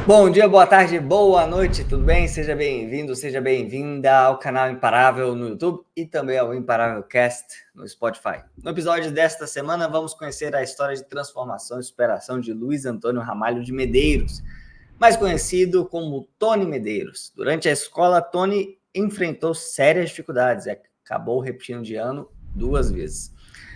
Bom dia, boa tarde, boa noite, tudo bem? Seja bem-vindo, seja bem-vinda ao canal Imparável no YouTube e também ao Imparável Cast no Spotify. No episódio desta semana, vamos conhecer a história de transformação e superação de Luiz Antônio Ramalho de Medeiros, mais conhecido como Tony Medeiros. Durante a escola, Tony enfrentou sérias dificuldades e acabou repetindo de ano 2 vezes.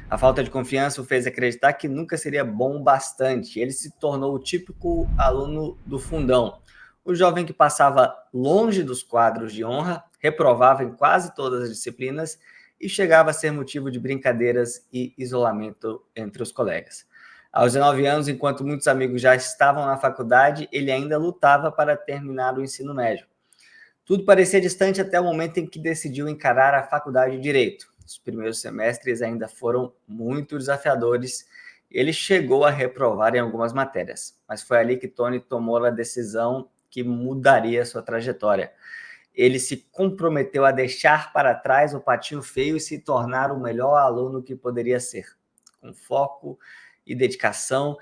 A falta de confiança o fez acreditar que nunca seria bom o bastante. Ele se tornou o típico aluno do fundão. O jovem que passava longe dos quadros de honra, reprovava em quase todas as disciplinas e chegava a ser motivo de brincadeiras e isolamento entre os colegas. Aos 19 anos, enquanto muitos amigos já estavam na faculdade, ele ainda lutava para terminar o ensino médio. Tudo parecia distante até o momento em que decidiu encarar a faculdade de Direito. Os primeiros semestres ainda foram muito desafiadores. Ele chegou a reprovar em algumas matérias, mas foi ali que Tony tomou a decisão que mudaria sua trajetória. Ele se comprometeu a deixar para trás o patinho feio e se tornar o melhor aluno que poderia ser. Com foco e dedicação,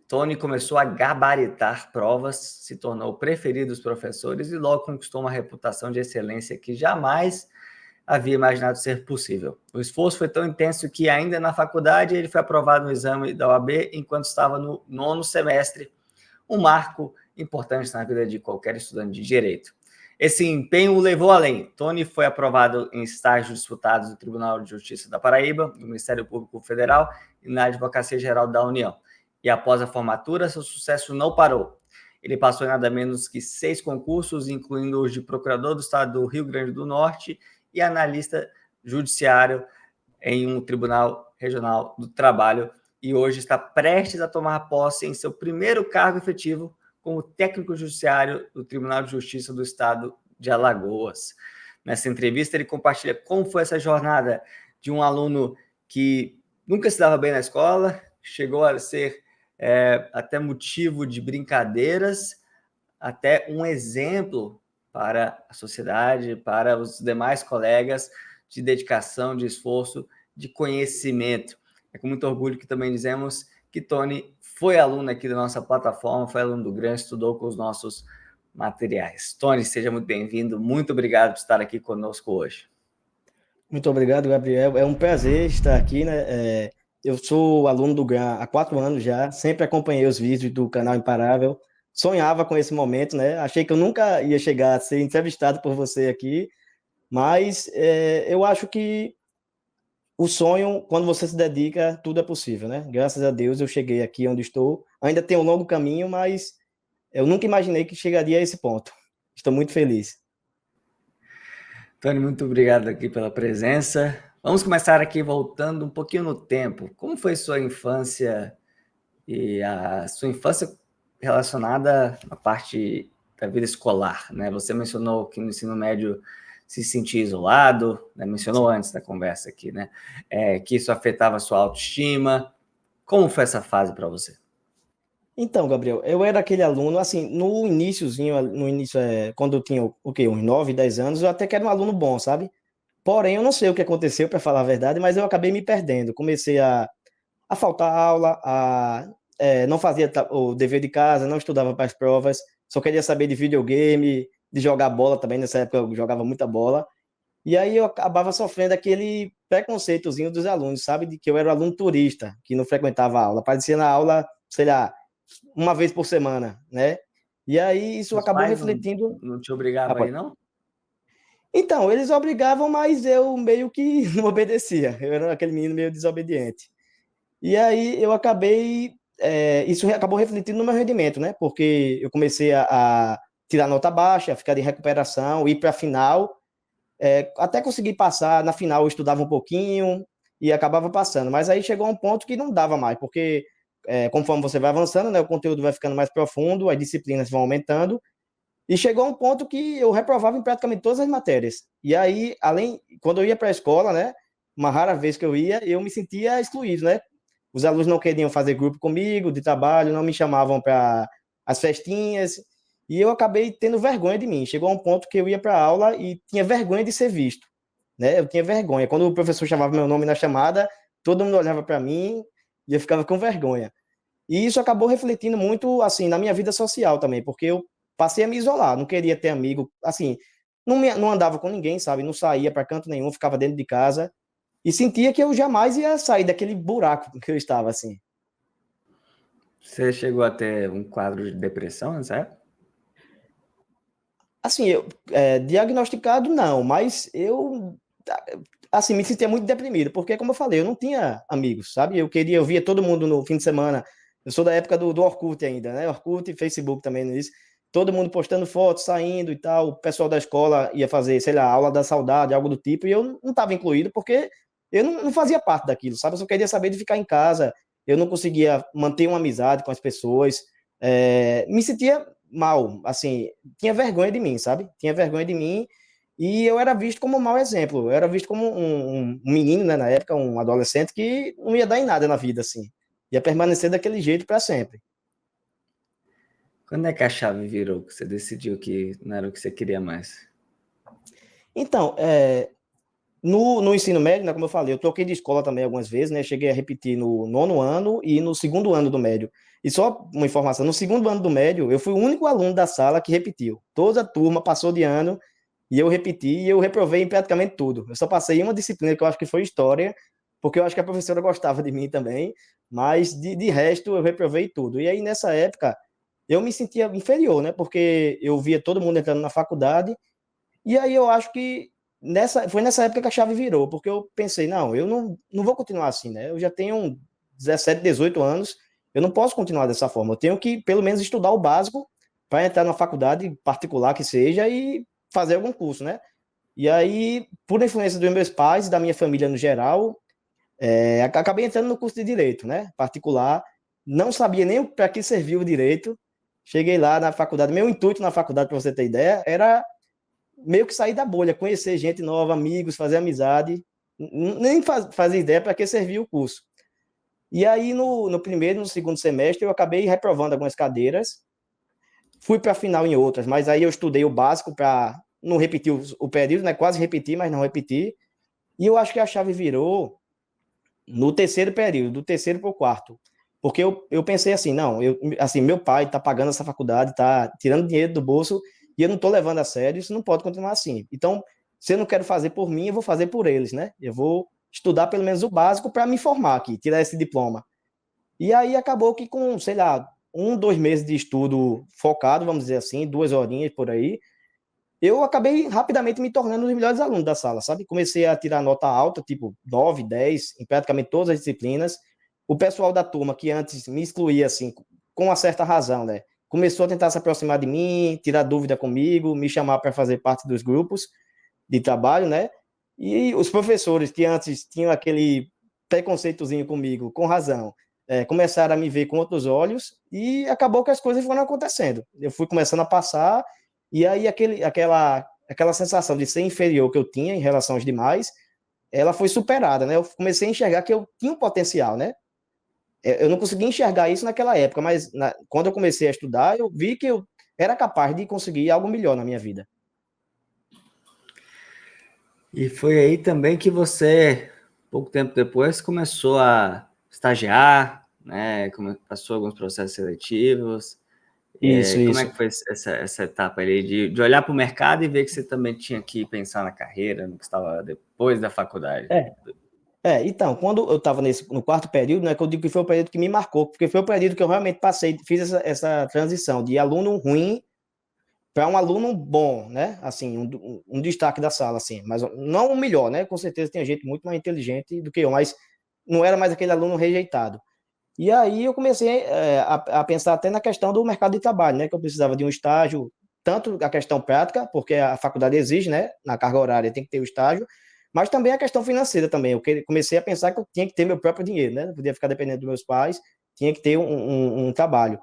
Tony começou a gabaritar provas, se tornou preferido dos professores e logo conquistou uma reputação de excelência que jamais havia imaginado ser possível. O esforço foi tão intenso que, ainda na faculdade, ele foi aprovado no exame da OAB enquanto estava no 9º semestre, um marco importante na vida de qualquer estudante de direito. Esse empenho o levou além. Tony foi aprovado em estágios disputados no Tribunal de Justiça da Paraíba, no Ministério Público Federal e na Advocacia Geral da União. E após a formatura, seu sucesso não parou. Ele passou em nada menos que 6 concursos, incluindo os de procurador do estado do Rio Grande do Norte e analista judiciário em um tribunal regional do trabalho, e hoje está prestes a tomar posse em seu primeiro cargo efetivo como técnico judiciário do Tribunal de Justiça do Estado de Alagoas. Nessa entrevista, ele compartilha como foi essa jornada de um aluno que nunca se dava bem na escola, chegou a ser até motivo de brincadeiras, até um exemplo para a sociedade, para os demais colegas, de dedicação, de esforço, de conhecimento. É com muito orgulho que também dizemos que Tony foi aluno aqui da nossa plataforma, foi aluno do GRAN, estudou com os nossos materiais. Tony, seja muito bem-vindo, muito obrigado por estar aqui conosco hoje. Muito obrigado, Gabriel. É um prazer estar aqui, né? Eu sou aluno do GRAN há 4 anos já, sempre acompanhei os vídeos do canal Imparável, sonhava com esse momento, né? Achei que eu nunca ia chegar a ser entrevistado por você aqui, mas eu acho que o sonho, quando você se dedica, tudo é possível, né? Graças a Deus eu cheguei aqui onde estou. Ainda tem um longo caminho, mas eu nunca imaginei que chegaria a esse ponto. Estou muito feliz. Tony, muito obrigado aqui pela presença. Vamos começar aqui voltando um pouquinho no tempo. Como foi sua infância e a sua infância relacionada à parte da vida escolar, né? Você mencionou que no ensino médio se sentia isolado, né? Mencionou antes da conversa aqui, né? Que isso afetava a sua autoestima. Como foi essa fase para você? Então, Gabriel, eu era aquele aluno, assim, no iniciozinho, quando eu tinha, o quê, uns 9, 10 anos, eu até que era um aluno bom, sabe? Porém, eu não sei o que aconteceu, para falar a verdade, mas eu acabei me perdendo. Comecei a faltar aula, não fazia o dever de casa, não estudava para as provas, só queria saber de videogame, de jogar bola também, nessa época eu jogava muita bola. E aí eu acabava sofrendo aquele preconceitozinho dos alunos, sabe? De que eu era um aluno turista, que não frequentava a aula. Aparecia na aula, sei lá, uma vez por semana, né? E aí isso Os acabou pais refletindo. não te obrigavam Ah, aí, não? então, eles obrigavam, mas eu meio que não obedecia. Eu era aquele menino meio desobediente. E aí eu acabei. Isso acabou refletindo no meu rendimento, né? Porque eu comecei a tirar nota baixa, ficar de recuperação, ir para a final. Até conseguir passar, na final eu estudava um pouquinho e acabava passando. Mas aí chegou a um ponto que não dava mais, porque conforme você vai avançando, né, o conteúdo vai ficando mais profundo, as disciplinas vão aumentando. E chegou a um ponto que eu reprovava em praticamente todas as matérias. E aí, quando eu ia para a escola, né, uma rara vez que eu ia, eu me sentia excluído, né? Os alunos não queriam fazer grupo comigo, de trabalho, não me chamavam para as festinhas, e eu acabei tendo vergonha de mim. Chegou a um ponto que eu ia para a aula e tinha vergonha de ser visto, né? Eu tinha vergonha. Quando o professor chamava meu nome na chamada, todo mundo olhava para mim e eu ficava com vergonha. E isso acabou refletindo muito, assim, na minha vida social também, porque eu passei a me isolar, não queria ter amigo, assim, não andava com ninguém, sabe? Não saía para canto nenhum, ficava dentro de casa e sentia que eu jamais ia sair daquele buraco que eu estava, assim. Você chegou a ter um quadro de depressão, não é? Assim, diagnosticado não, mas eu, assim, me sentia muito deprimido, porque, como eu falei, eu não tinha amigos, sabe? Eu via todo mundo no fim de semana. Eu sou da época do Orkut ainda, né? Orkut e Facebook também, no início. Todo mundo postando fotos, saindo e tal. O pessoal da escola ia fazer, sei lá, aula da saudade, algo do tipo, e eu não estava incluído, porque eu não fazia parte daquilo, sabe? Eu só queria saber de ficar em casa. Eu não conseguia manter uma amizade com as pessoas. Me sentia mal, assim, tinha vergonha de mim, sabe? Tinha vergonha de mim e eu era visto como um mau exemplo. Eu era visto como um menino, né, na época, um adolescente que não ia dar em nada na vida, assim. Ia permanecer daquele jeito para sempre. Quando é que a chave virou, que você decidiu que não era o que você queria mais? Então, no ensino médio, né, como eu falei, eu troquei de escola também algumas vezes, né? Cheguei a repetir no nono ano e no segundo ano do médio. E só uma informação, no segundo ano do médio, eu fui o único aluno da sala que repetiu. Toda a turma passou de ano e eu repeti e eu reprovei em praticamente tudo. Eu só passei em uma disciplina que eu acho que foi história, porque eu acho que a professora gostava de mim também, mas de resto eu reprovei tudo. E aí nessa época eu me sentia inferior, né? Porque eu via todo mundo entrando na faculdade e aí eu acho que foi nessa época que a chave virou, porque eu pensei, não, eu não vou continuar assim, né? Eu já tenho 17, 18 anos, eu não posso continuar dessa forma. Eu tenho que, pelo menos, estudar o básico para entrar na faculdade particular que seja e fazer algum curso, né? E aí, por influência dos meus pais e da minha família no geral, acabei entrando no curso de Direito, né? Particular. Não sabia nem para que serviu o Direito. Cheguei lá na faculdade. Meu intuito na faculdade, para você ter ideia, era meio que sair da bolha, conhecer gente nova, amigos, fazer amizade, nem fazer ideia para que servia o curso. E aí, no primeiro e no segundo semestre, eu acabei reprovando algumas cadeiras, fui para a final em outras, mas aí eu estudei o básico para não repetir o período, né? Quase repeti, mas não repeti. E eu acho que a chave virou no terceiro período, do terceiro para o quarto. Porque eu pensei assim, não, assim, meu pai está pagando essa faculdade, está tirando dinheiro do bolso e eu não estou levando a sério, isso não pode continuar assim. Então, se eu não quero fazer por mim, eu vou fazer por eles, né? Eu vou estudar pelo menos o básico para me formar aqui, tirar esse diploma. E aí acabou que com, sei lá, 1, 2 meses de estudo focado, vamos dizer assim, 2 horinhas por aí, eu acabei rapidamente me tornando um dos melhores alunos da sala, sabe? Comecei a tirar nota alta, tipo 9, 10, em praticamente todas as disciplinas. O pessoal da turma, que antes me excluía, assim, com uma certa razão, né? Começou a tentar se aproximar de mim, tirar dúvida comigo, me chamar para fazer parte dos grupos de trabalho, né? E os professores que antes tinham aquele preconceitozinho comigo, com razão, começaram a me ver com outros olhos e acabou que as coisas foram acontecendo. Eu fui começando a passar e aí aquela sensação de ser inferior que eu tinha em relação aos demais, ela foi superada, né? Eu comecei a enxergar que eu tinha um potencial, né? Eu não conseguia enxergar isso naquela época, mas quando eu comecei a estudar, eu vi que eu era capaz de conseguir algo melhor na minha vida. E foi aí também que você, pouco tempo depois, começou a estagiar, né? Passou alguns processos seletivos. Isso, Como é isso. que foi essa etapa ali de olhar para o mercado e ver que você também tinha que pensar na carreira, no que estava depois da faculdade? É, então, quando eu estava no quarto período, né, que eu digo que foi o período que me marcou, porque foi o período que eu realmente passei, fiz essa transição de aluno ruim para um aluno bom, né? Assim, um destaque da sala, assim, mas não o melhor, né? Com certeza tem gente muito mais inteligente do que eu, mas não era mais aquele aluno rejeitado. E aí eu comecei a pensar até na questão do mercado de trabalho, né? Que eu precisava de um estágio, tanto a questão prática, porque a faculdade exige, né? Na carga horária tem que ter o estágio, mas também a questão financeira também. Eu comecei a pensar que eu tinha que ter meu próprio dinheiro, né? Não podia ficar dependendo dos meus pais, tinha que ter um trabalho.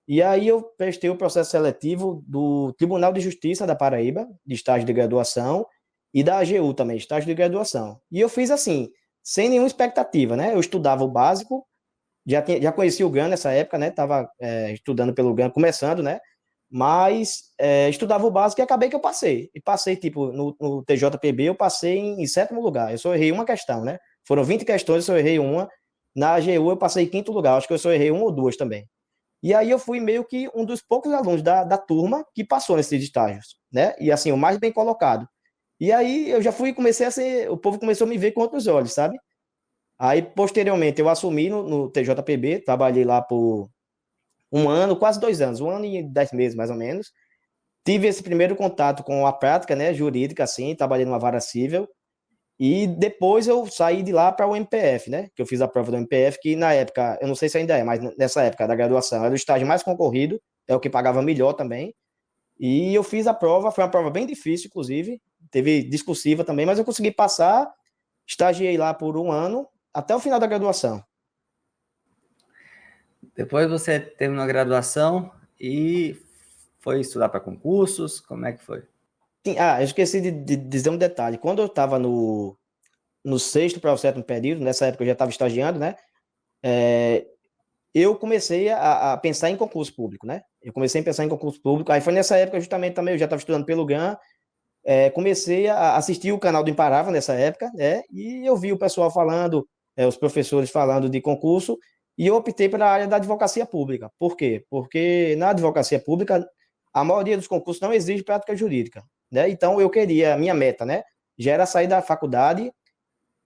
E aí eu prestei o processo seletivo do Tribunal de Justiça da Paraíba, de estágio de graduação, e da AGU também, estágio de graduação. E eu fiz assim, sem nenhuma expectativa, né? Eu estudava o básico, já conhecia o GAN nessa época, né? Estava estudando pelo GAN, começando, né? Mas estudava o básico e acabei que eu passei. E passei, tipo, no TJPB, eu passei em sétimo lugar. Eu só errei uma questão, né? Foram 20 questões, eu só errei uma. Na AGU eu passei em quinto lugar, acho que eu só errei uma ou duas também. E aí eu fui meio que um dos poucos alunos da turma que passou nesses estágios, né? E assim, o mais bem colocado. E aí eu já fui, comecei a ser, o povo começou a me ver com outros olhos, sabe? Aí, posteriormente, eu assumi no TJPB, trabalhei lá por um ano, quase 2 anos, um ano e 10 meses, mais ou menos. Tive esse primeiro contato com a prática, né, jurídica, assim, trabalhei numa vara civil, e depois eu saí de lá para o MPF, né, que eu fiz a prova do MPF, que na época, eu não sei se ainda é, mas nessa época da graduação, era o estágio mais concorrido, é o que pagava melhor também, e eu fiz a prova, foi uma prova bem difícil, inclusive, teve discursiva também, mas eu consegui passar, estagiei lá por um ano, até o final da graduação. Depois você terminou a graduação e foi estudar para concursos? Como é que foi? Eu esqueci de dizer um detalhe. Quando eu estava no sexto para o sétimo período, nessa época eu já estava estagiando, né? Eu comecei a pensar em concurso público, né? Eu comecei a pensar em concurso público. Aí foi nessa época justamente também, eu já estava estudando pelo GAN, comecei a assistir o canal do Imparável nessa época, né? E eu vi o pessoal falando, os professores falando de concurso, e eu optei pela área da advocacia pública. Por quê? Porque na advocacia pública, a maioria dos concursos não exige prática jurídica, né? Então eu queria, a minha meta, né? Já era sair da faculdade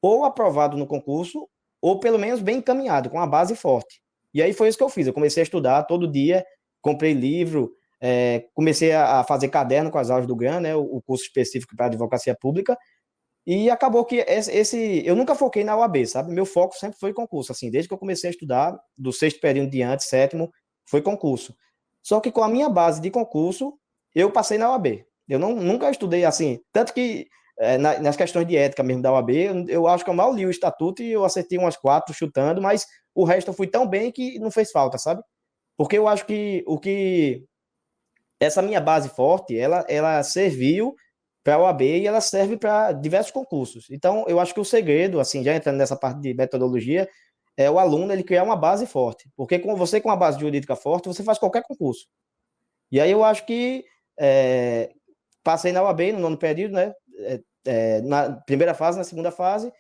ou aprovado no concurso, ou pelo menos bem encaminhado, com a base forte. E aí foi isso que eu fiz. Eu comecei a estudar todo dia, comprei livro, comecei a fazer caderno com as aulas do GRAN, né, o curso específico para advocacia pública, e acabou que eu nunca foquei na UAB, sabe? Meu foco sempre foi concurso, assim, desde que eu comecei a estudar, do sexto período diante, sétimo, foi concurso. Só que com a minha base de concurso, eu passei na UAB. Eu nunca estudei assim, tanto que nas questões de ética mesmo da OAB, eu acho que eu mal li o estatuto e eu acertei umas quatro chutando, mas o resto eu fui tão bem que não fez falta, sabe? Porque eu acho que essa minha base forte, ela serviu para a OAB e ela serve para diversos concursos. Então, eu acho que o segredo, assim, já entrando nessa parte de metodologia, é o aluno ele criar uma base forte. Porque com você com uma base jurídica forte, você faz qualquer concurso. E aí eu acho que passei na UAB no nono período, né? Na primeira fase, na segunda fase,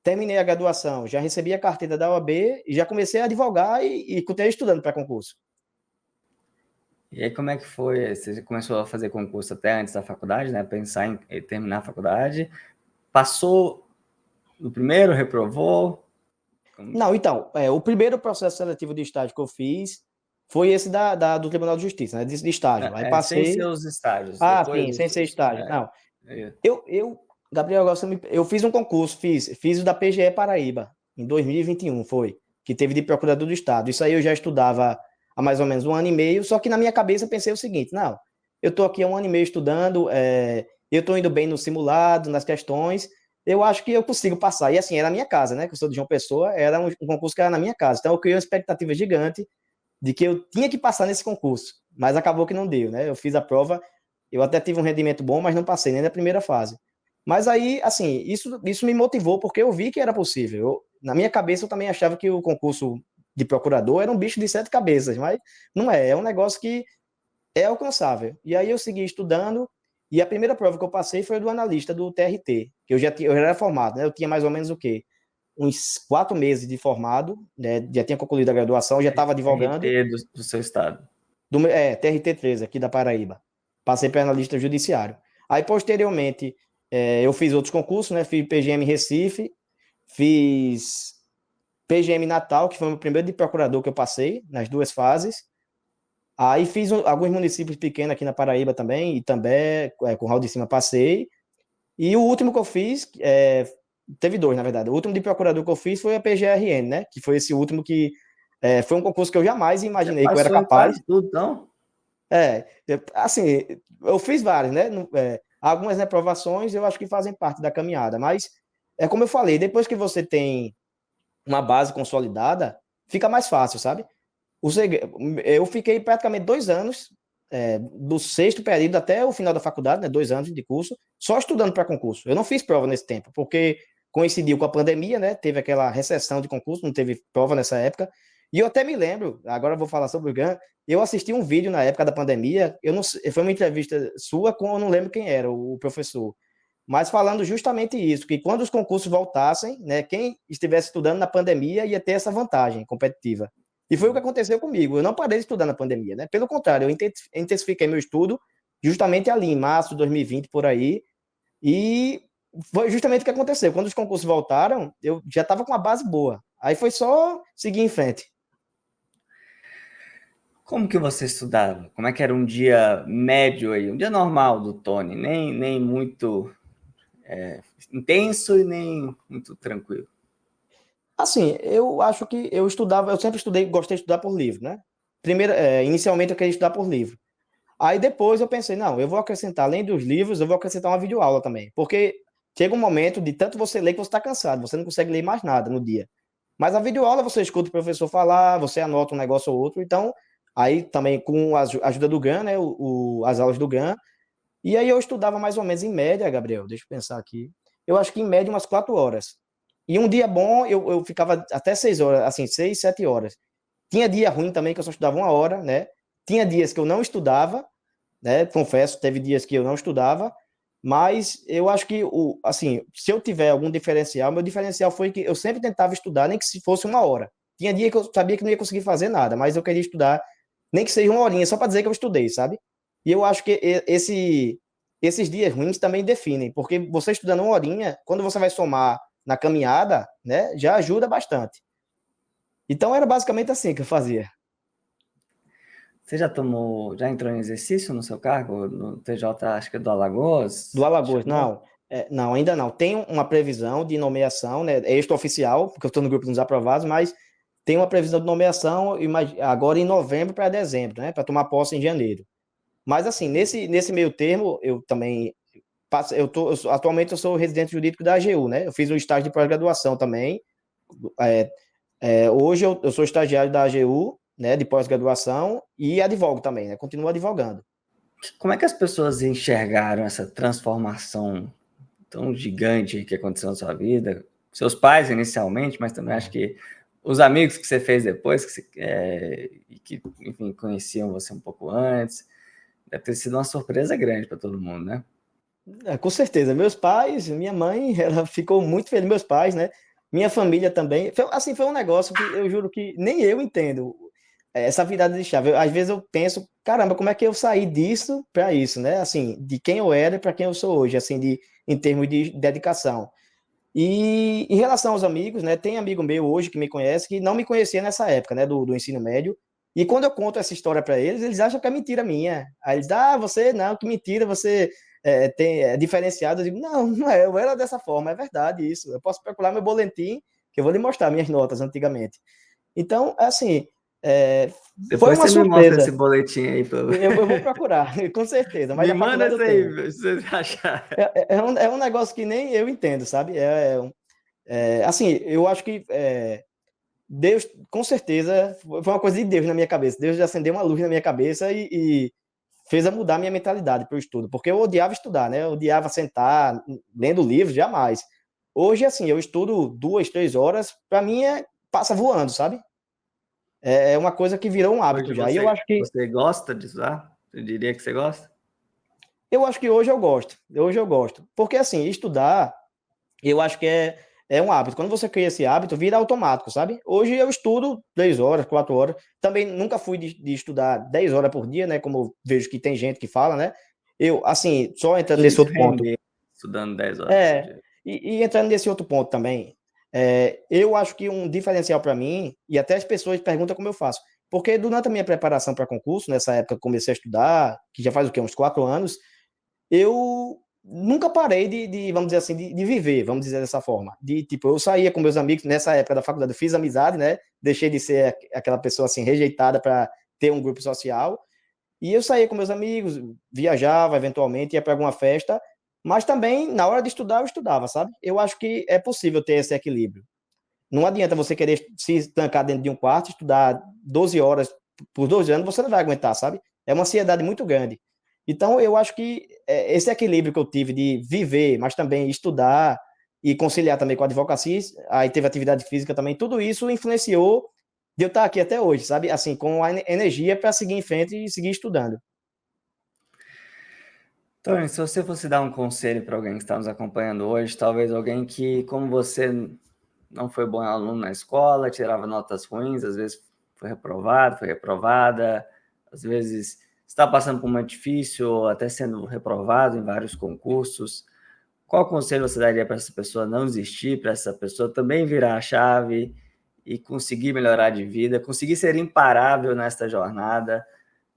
terminei a graduação, já recebi a carteira da OAB e já comecei a advogar e continuei estudando para concurso. E aí, como é que foi? Você começou a fazer concurso até antes da faculdade, né? Pensar em terminar a faculdade. Passou no primeiro, reprovou? Não, então, o primeiro processo seletivo de estágio que eu fiz foi esse do Tribunal de Justiça, né? De estágio. Aí Sem passei. seus estágios, Ah, depois sim, sem ser dos... estágio. Não, Gabriel, agora eu fiz um concurso, fiz o da PGE Paraíba, em 2021, foi, que teve de procurador do Estado. Isso aí eu já estudava há mais ou menos um ano e meio, só que na minha cabeça eu pensei o seguinte, não, eu estou aqui há um ano e meio estudando, eu estou indo bem no simulado, nas questões, eu acho que eu consigo passar. E assim, era a minha casa, né, que eu sou de João Pessoa, era um concurso que era na minha casa, então eu criei uma expectativa gigante de que eu tinha que passar nesse concurso, mas acabou que não deu, né, eu fiz a prova, eu até tive um rendimento bom, mas não passei nem na primeira fase. Mas aí, assim, isso me motivou porque eu vi que era possível. Na minha cabeça, eu também achava que o concurso de procurador era um bicho de sete cabeças, mas não é. É um negócio que é alcançável. E aí eu segui estudando e a primeira prova que eu passei foi do analista do TRT, que eu já era formado, né? Eu tinha mais ou menos o quê? Uns 4 meses de formado, né? Já tinha concluído a graduação, já estava advogando. RT do seu estado. TRT3, aqui da Paraíba. Passei para analista judiciário. Aí, posteriormente, eu fiz outros concursos, né? Fiz PGM Recife, fiz PGM Natal, que foi o meu primeiro de procurador que eu passei, nas duas fases. Aí fiz alguns municípios pequenos aqui na Paraíba também, e também com o Raul de Cima passei. E o último que eu fiz, teve dois, na verdade. O último de procurador que eu fiz foi a PGRN, né? Que foi esse último que foi um concurso que eu jamais Você imaginei que eu era passou em capaz. quase tudo, então? Assim, eu fiz vários, né? Algumas reprovações eu acho que fazem parte da caminhada, mas é como eu falei, depois que você tem uma base consolidada, fica mais fácil, sabe? Eu fiquei praticamente 2 anos, do sexto período até o final da faculdade, né? 2 anos de curso, só estudando para concurso. Eu não fiz prova nesse tempo, porque coincidiu com a pandemia, né? Teve aquela recessão de concurso, não teve prova nessa época. E eu até me lembro, agora eu vou falar sobre o GAN, eu assisti um vídeo na época da pandemia, eu não, foi uma entrevista sua com, eu não lembro quem era, o professor. mas falando justamente isso, que quando os concursos voltassem, né, quem estivesse estudando na pandemia ia ter essa vantagem competitiva. E foi o que aconteceu comigo. Eu não parei de estudar na pandemia, né? Pelo contrário, eu intensifiquei meu estudo justamente ali em março de 2020 por aí, e foi justamente o que aconteceu. Quando os concursos voltaram, eu já estava com uma base boa. Aí foi só seguir em frente. Como que você estudava? Como é que era um dia médio aí? Um dia normal do Tony, nem muito intenso e nem muito tranquilo. Assim, eu acho que eu estudava, eu sempre estudei, gostei de estudar por livro, né? Primeiro, inicialmente eu queria estudar por livro. Aí depois eu pensei, não, eu vou acrescentar, além dos livros, eu vou acrescentar uma videoaula também. Porque chega um momento de tanto você ler que você está cansado, você não consegue ler mais nada no dia. Mas a videoaula você escuta o professor falar, você anota um negócio ou outro, então, aí também com a ajuda do GAN, né, as aulas do GAN, e aí eu estudava mais ou menos em média, Gabriel, deixa eu pensar aqui, eu acho que em média umas 4 horas. E um dia bom, eu ficava até 6 horas, assim, 6, 7 horas. Tinha dia ruim também, que eu só estudava 1 hora, né? Tinha dias que eu não estudava, né? Confesso, teve dias que eu não estudava, mas eu acho que, assim, se eu tiver algum diferencial, meu diferencial foi que eu sempre tentava estudar, nem que se fosse 1 hora. Tinha dia que eu sabia que não ia conseguir fazer nada, mas eu queria estudar, nem que seja 1 horinha, só para dizer que eu estudei, sabe? E eu acho que esses dias ruins também definem, porque você estudando 1 horinha, quando você vai somar na caminhada, né, já ajuda bastante. Então era basicamente assim que eu fazia. Você já entrou em exercício no seu cargo? No TJ, acho que é do Alagoas? Do Alagoas, Chamou? não. Não, ainda não. Tem uma previsão de nomeação, né? É extraoficial, porque eu estou no grupo dos aprovados, mas tem uma previsão de nomeação agora em novembro para dezembro, né? Para tomar posse em janeiro. Mas assim, nesse meio termo, eu também atualmente eu sou residente jurídico da AGU, né? Eu fiz um estágio de pós-graduação também. É, hoje eu sou estagiário da AGU, né? De pós-graduação e advogo também, né? Continuo advogando. Como é que as pessoas enxergaram essa transformação tão gigante que aconteceu na sua vida? Seus pais inicialmente, mas também acho que os amigos que você fez depois, que enfim, conheciam você um pouco antes, deve ter sido uma surpresa grande para todo mundo, né? Com certeza. Meus pais, minha mãe, ela ficou muito feliz. Meus pais, né? Minha família também. Assim, foi um negócio que eu juro que nem eu entendo essa virada de chave. Às vezes eu penso, caramba, como é que eu saí disso para isso, né? Assim, de quem eu era para quem eu sou hoje, assim, em termos de dedicação. E em relação aos amigos, né? Tem amigo meu hoje que me conhece que não me conhecia nessa época, né? Do ensino médio. E quando eu conto essa história para eles, eles acham que é mentira minha. Aí eles, você não, que mentira, você é diferenciado. Eu digo, não, não é, eu era dessa forma, é verdade isso. Eu posso procurar meu boletim, que eu vou lhe mostrar minhas notas antigamente. Então, assim, é, foi Depois uma você me mostra esse surpresa. boletim aí. Eu vou procurar, com certeza, mas Me da manda faculdade eu isso aí, tenho. se você achar. É um negócio que nem eu entendo, sabe? Assim, eu acho que Deus, com certeza, foi uma coisa de Deus na minha cabeça. Deus acendeu uma luz na minha cabeça e fez a mudar minha mentalidade para o estudo, porque eu odiava estudar, né? Eu odiava sentar lendo livros, jamais. Hoje, assim, eu estudo 2, 3 horas, para mim passa voando, sabe? É uma coisa que virou um hábito Hoje já. E você gosta de usar? Eu diria que você gosta? eu acho que hoje eu gosto. Hoje eu gosto. Porque, assim, estudar eu acho que é um hábito. Quando você cria esse hábito, vira automático, sabe? Hoje eu estudo 3 horas, 4 horas. Também nunca fui de estudar 10 horas por dia, né? Como eu vejo que tem gente que fala, né? Eu, assim, só entrando nesse Difícil outro ponto. render estudando 10 horas por É, dia. e entrando nesse outro ponto também, eu acho que um diferencial para mim, e até as pessoas perguntam como eu faço, porque durante a minha preparação para concurso, nessa época que eu comecei a estudar, que já faz o quê? Uns 4 anos, eu nunca parei vamos dizer assim, de viver, vamos dizer dessa forma. Tipo, eu saía com meus amigos, nessa época da faculdade, eu fiz amizade, né? Deixei de ser aquela pessoa assim, rejeitada para ter um grupo social. E eu saía com meus amigos, viajava eventualmente, ia para alguma festa, mas também, na hora de estudar, eu estudava, sabe? Eu acho que é possível ter esse equilíbrio. Não adianta você querer se estancar dentro de um quarto, estudar 12 horas por 2 anos, você não vai aguentar, sabe? É uma ansiedade muito grande. Então, eu acho que esse equilíbrio que eu tive de viver, mas também estudar e conciliar também com a advocacia, aí teve atividade física também, tudo isso influenciou de eu estar aqui até hoje, sabe? Assim, com a energia para seguir em frente e seguir estudando. Tony, se você fosse dar um conselho para alguém que está nos acompanhando hoje, talvez alguém que, como você, não foi bom aluno na escola, tirava notas ruins, às vezes foi reprovado, foi reprovada, às vezes está passando por um momento difícil, ou até sendo reprovado em vários concursos. Qual conselho você daria para essa pessoa não desistir, para essa pessoa também virar a chave e conseguir melhorar de vida, conseguir ser imparável nesta jornada,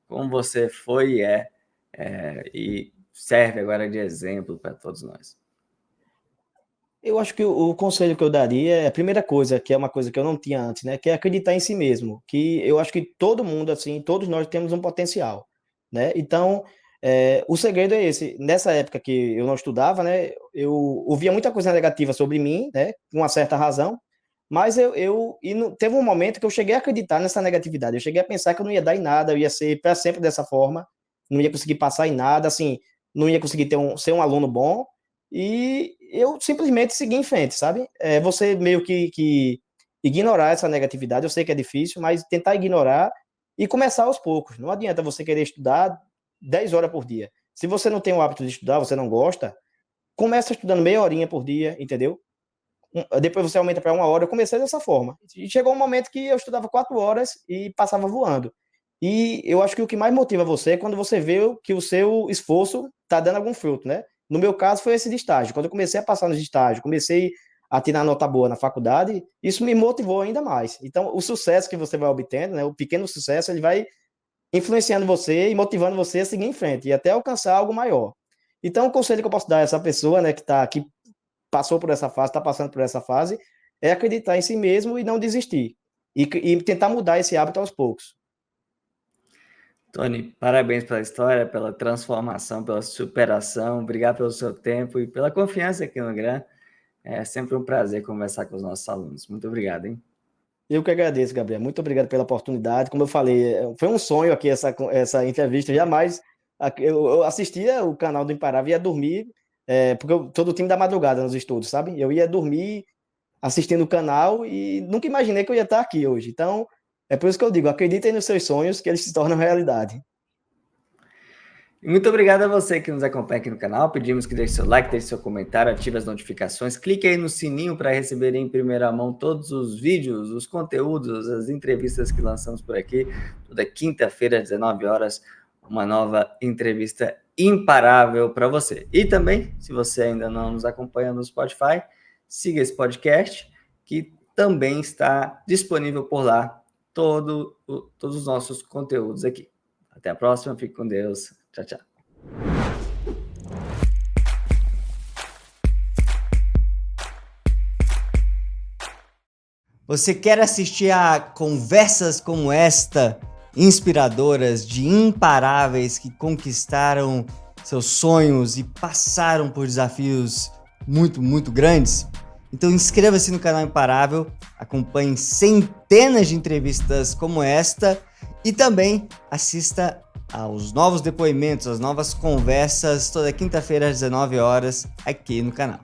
como você foi e serve agora de exemplo para todos nós? Eu acho que o conselho que eu daria é a primeira coisa, que é uma coisa que eu não tinha antes, né? Que é acreditar em si mesmo. Que eu acho que todo mundo, assim, todos nós temos um potencial, né? Então, o segredo é esse. Nessa época que eu não estudava, né? Eu ouvia muita coisa negativa sobre mim, né? Com uma certa razão. Mas teve um momento que eu cheguei a acreditar nessa negatividade. Eu cheguei a pensar que eu não ia dar em nada, eu ia ser para sempre dessa forma, não ia conseguir passar em nada, assim, não ia conseguir ser um aluno bom. E eu simplesmente segui em frente, sabe? Você meio que ignorar essa negatividade, eu sei que é difícil, mas tentar ignorar e começar aos poucos. Não adianta você querer estudar 10 horas por dia. Se você não tem o hábito de estudar, você não gosta, começa estudando meia horinha por dia, entendeu? Depois você aumenta para 1 hora. Eu comecei dessa forma. E chegou um momento que eu estudava 4 horas e passava voando. E eu acho que o que mais motiva você é quando você vê que o seu esforço está dando algum fruto, né? No meu caso, foi esse de estágio. Quando eu comecei a passar nos estágios, comecei a tirar nota boa na faculdade, isso me motivou ainda mais. Então, o sucesso que você vai obtendo, né, o pequeno sucesso, ele vai influenciando você e motivando você a seguir em frente e até alcançar algo maior. Então, o conselho que eu posso dar a essa pessoa, né, que passou por essa fase, está passando por essa fase, é acreditar em si mesmo e não desistir. E tentar mudar esse hábito aos poucos. Tony, parabéns pela história, pela transformação, pela superação. Obrigado pelo seu tempo e pela confiança aqui no GRAN. É sempre um prazer conversar com os nossos alunos. Muito obrigado, hein? Eu que agradeço, Gabriel. Muito obrigado pela oportunidade. Como eu falei, foi um sonho aqui essa entrevista. Jamais eu assistia o canal do Imparável e ia dormir, porque todo o time da madrugada nos estudos, sabe? Eu ia dormir assistindo o canal e nunca imaginei que eu ia estar aqui hoje. Então, é por isso que eu digo, acreditem nos seus sonhos que eles se tornam realidade. Muito obrigado a você que nos acompanha aqui no canal. Pedimos que deixe seu like, deixe seu comentário, ative as notificações, clique aí no sininho para receber em primeira mão todos os vídeos, os conteúdos, as entrevistas que lançamos por aqui. Toda quinta-feira, às 19 horas, uma nova entrevista imparável para você. E também, se você ainda não nos acompanha no Spotify, siga esse podcast, que também está disponível por lá, todos os nossos conteúdos aqui. Até a próxima, fique com Deus. Tchau, tchau. Você quer assistir a conversas como esta, inspiradoras, de imparáveis que conquistaram seus sonhos e passaram por desafios muito, muito grandes? Então inscreva-se no canal Imparável, acompanhe centenas de entrevistas como esta e também assista aos novos depoimentos, às novas conversas, toda quinta-feira às 19 horas aqui no canal.